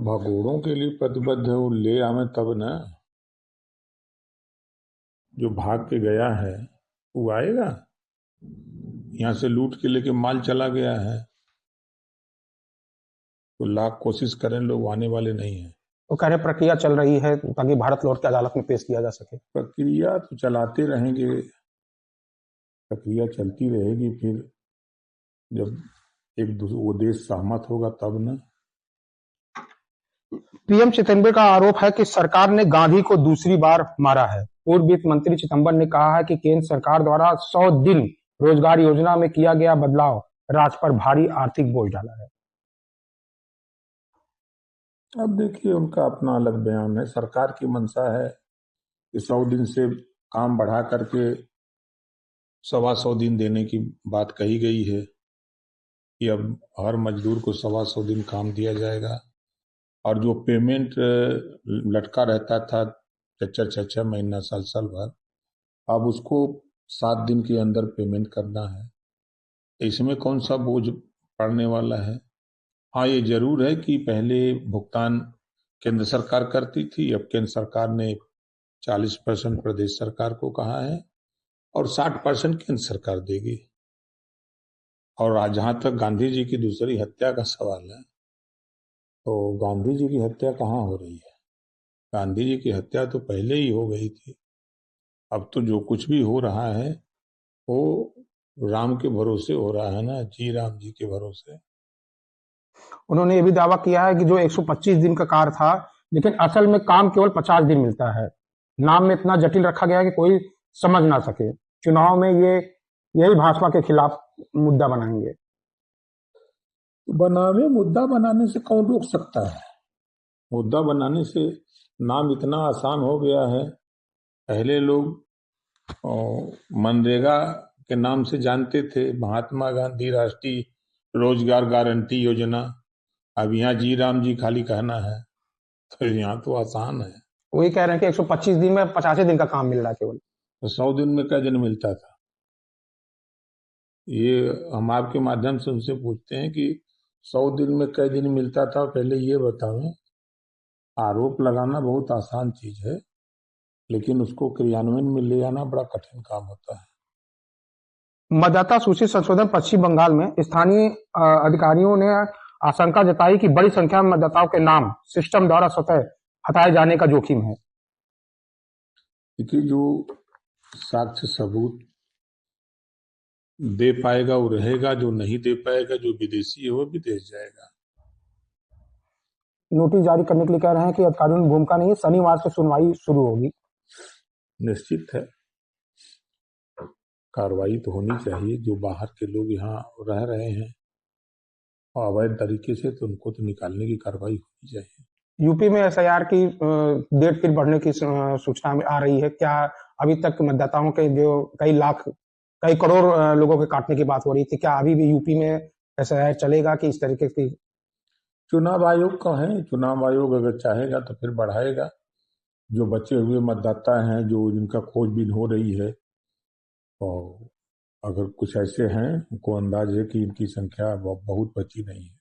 भगोड़ों के लिए प्रतिबद्ध है, वो ले आवे तब ना। जो भाग के गया है वो आएगा। यहाँ से लूट के लेके माल चला गया है तो लाख कोशिश करें, लोग आने वाले नहीं है। वो कह रहे प्रक्रिया चल रही है ताकि भारत लौट के अदालत में पेश किया जा सके। प्रक्रिया तो चलाते रहेंगे, प्रक्रिया चलती रहेगी। फिर जब वो देश सहमत होगा तब ना। पीएम चिदंबरम का आरोप है कि सरकार ने गांधी को दूसरी बार मारा है। पूर्व वित्त मंत्री चिदंबरम ने कहा है कि केंद्र सरकार द्वारा 100 दिन रोजगार योजना में किया गया बदलाव राज्य पर भारी आर्थिक बोझ डाला है। अब देखिए, उनका अपना अलग बयान है। सरकार की मंशा है कि 100 दिन से काम बढ़ा करके 125 दिन देने की बात कही गई है कि अब हर मजदूर को 125 दिन काम दिया जाएगा। और जो पेमेंट लटका रहता था 6 महीना, साल भर, अब उसको 7 दिन के अंदर पेमेंट करना है। इसमें कौन सा बोझ पड़ने वाला है? हाँ, ये जरूर है कि पहले भुगतान केंद्र सरकार करती थी, अब केंद्र सरकार ने 40% प्रदेश सरकार को कहा है और 60% केंद्र सरकार देगी। और जहां तक गांधी जी की दूसरी हत्या का सवाल है, तो गांधी जी की हत्या कहाँ हो रही है? गांधी जी की हत्या तो पहले ही हो गई थी। अब तो जो कुछ भी हो रहा है वो राम के भरोसे हो रहा है ना, जी राम जी के भरोसे। उन्होंने ये भी दावा किया है कि जो 125 दिन का कार्य था, लेकिन असल में काम केवल 50 दिन मिलता है। नाम में इतना जटिल रखा गया है कि कोई समझ ना सके। चुनाव में यही भाजपा के खिलाफ मुद्दा बनाएंगे। मुद्दा बनाने से कौन रोक सकता है? मुद्दा बनाने से नाम इतना आसान हो गया है। पहले लोग मनरेगा के नाम से जानते थे, महात्मा गांधी राष्ट्रीय रोजगार गारंटी योजना। अब यहाँ जी राम जी खाली कहना है, तो यहाँ तो आसान है। वही कह रहे हैं कि 125 दिन में 85 दिन का काम मिल रहा है केवल। तो 100 दिन में क्या दिन मिलता था? ये हम आपके माध्यम से उनसे पूछते हैं कि 100 दिन में कई दिन मिलता था, पहले ये बताओ। आरोप लगाना बहुत आसान चीज है, लेकिन उसको क्रियान्वयन में ले आना बड़ा कठिन काम होता है। मतदाता सूची संशोधन पश्चिम बंगाल में स्थानीय अधिकारियों ने आशंका जताई कि बड़ी संख्या में मतदाताओं के नाम सिस्टम द्वारा स्वतः हटाए जाने का जोखिम है। देखिए, जो साक्ष्य सबूत दे पाएगा वो रहेगा, जो नहीं दे पाएगा, जो विदेशी है वो विदेश जाएगा। नोटिस जारी करने के लिए कह रहे हैं कि अधिकारियों में भूमिका नहीं है, शनिवार से सुनवाई शुरू होगी। निश्चित है, कार्रवाई तो होनी चाहिए। जो बाहर के लोग यहाँ रह रहे हैं और अवैध तरीके से, तो उनको तो निकालने की कार्रवाई होनी चाहिए। यूपी में एसआईआर की डेट फिर बढ़ने की सूचना आ रही है। क्या अभी तक मतदाताओं के जो कई करोड़ लोगों के काटने की बात हो रही थी, क्या अभी भी यूपी में एसआईआर चलेगा कि इस तरीके की? चुनाव आयोग का है, चुनाव आयोग अगर चाहेगा तो फिर बढ़ाएगा। जो बचे हुए मतदाता हैं, जो जिनका खोजबीन हो रही है, और अगर कुछ ऐसे हैं उनको अंदाज है कि इनकी संख्या बहुत बची नहीं है,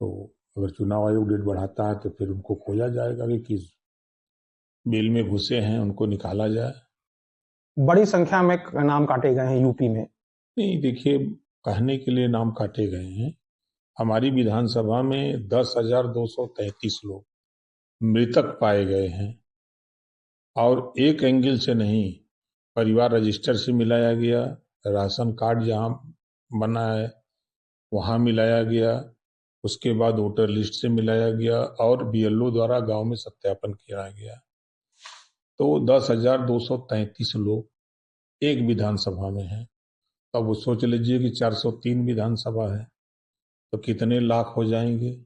तो अगर चुनाव आयोग डेट बढ़ाता है तो फिर उनको खोजा जाएगा कि किस बिल में घुसे हैं, उनको निकाला जाए। बड़ी संख्या में नाम काटे गए हैं यूपी में। नहीं, देखिए, कहने के लिए नाम काटे गए हैं। हमारी विधानसभा में 10,233 लोग मृतक पाए गए हैं, और एक एंगल से नहीं, परिवार रजिस्टर से मिलाया गया, राशन कार्ड जहां बना है वहां मिलाया गया, उसके बाद वोटर लिस्ट से मिलाया गया, और बीएलओ द्वारा गांव में सत्यापन किया गया। तो 10,233 लोग एक विधानसभा में हैं। तो अब वो सोच लीजिए कि 403 विधानसभा है तो कितने लाख हो जाएंगे।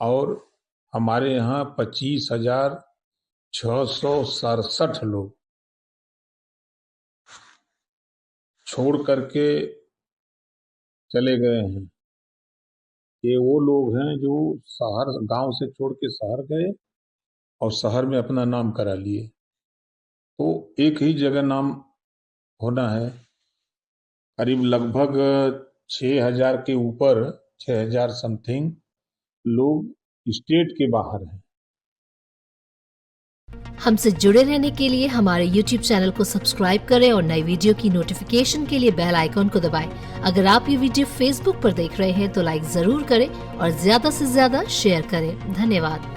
और हमारे यहाँ 25,667 लोग छोड़ करके चले गए हैं। ये वो लोग हैं जो शहर, गांव से छोड़ के शहर गए और शहर में अपना नाम करा लिए। तो एक ही जगह नाम होना है। करीब लगभग 6,000 के ऊपर, 6,000 समथिंग लोग स्टेट के बाहर हैं। हमसे जुड़े रहने के लिए हमारे YouTube चैनल को सब्सक्राइब करें और नई वीडियो की नोटिफिकेशन के लिए बेल आइकॉन को दबाएं। अगर आप ये वीडियो Facebook पर देख रहे हैं तो लाइक जरूर करें और ज्यादा से ज्यादा शेयर करें। धन्यवाद।